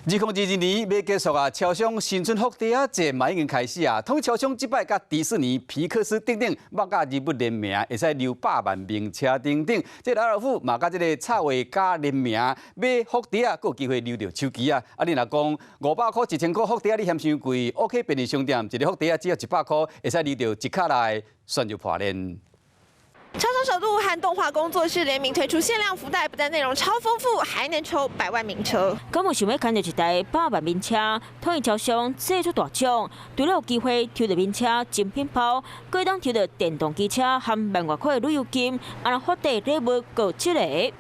2022年要结束啊，超商新春福袋啊节嘛已经开始啊。统一超商即摆甲迪士尼、皮克斯等等，擘甲日本联名，会使溜100万名车等等。这拉尔夫嘛甲这个插画家联名，买福袋啊，佫有机会溜到手机啊。啊，你若讲500块、1000块福袋，你嫌伤贵 ？OK， 便利商店一个福袋啊，只要100块，会使溜到一卡来选就破链。 超商首度和动画工作室联名推出限量福袋，不但内容超丰富，还能抽100万名车。敢有想要捡到一台100万名车？统一超商祭出大奖，除了有机会抽到名车精品包，还会当抽到电动机车和1万外块旅游金，啊，福袋礼物各一个。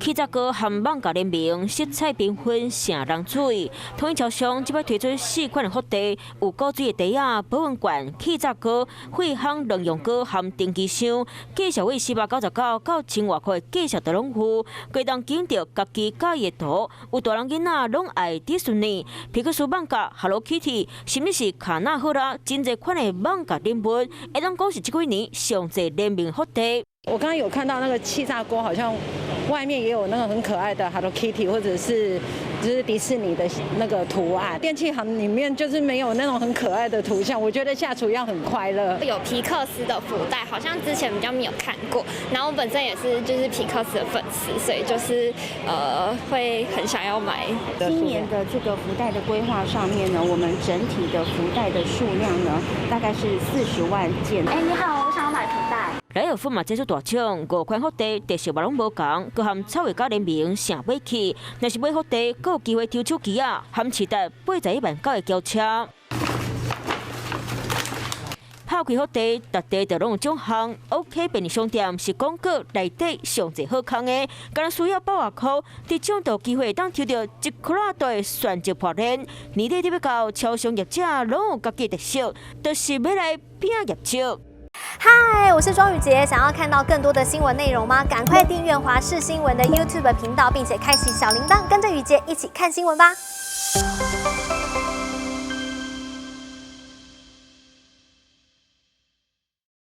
气炸锅和网咖联名，色彩缤纷，成人嘴。统一超商即摆推出4款的福袋，有古水的茶啊、保温罐、气炸锅、惠康能用锅和电机箱，介绍位499到1000外块，介绍都拢有。可以当捡到家己喜的图，有大人囡仔拢爱迪士尼、皮克斯网咖、Hello Kitty， 甚至是卡纳赫拉，真侪款的网咖礼物，会当讲是这几年上侪联名福袋。 我刚刚有看到那个气炸锅，好像外面也有那个很可爱的 Hello Kitty， 或者是就是迪士尼的那个图案。电器行里面就是没有那种很可爱的图像，我觉得下厨要很快乐。有皮克斯的福袋，好像之前比较没有看过。然后我本身也是就是皮克斯的粉丝，所以就是会很想要买。今年的这个福袋的规划上面呢，我们整体的福袋的数量呢，大概是40万件。哎，你好，我想要买福袋。 莱尔夫嘛祭出大奖，5款福袋特色嘛拢无同，佮含草绘家联名成买起。若是买福袋，佮有机会抽手机啊，含市值81万9的轿车。拍开福袋，大家就拢有奖项。OK 便利商店是广告内底上侪好康的，敢若需要100外块，得奖就有机会当抽到1克拉大的选择破链。年底要到超商业者拢有家己的特色，就是要来拼业绩。 嗨，我是庄宇杰。想要看到更多的新闻内容吗？赶快订阅华视新闻的 YouTube 频道，并且开启小铃铛，跟着宇杰一起看新闻吧。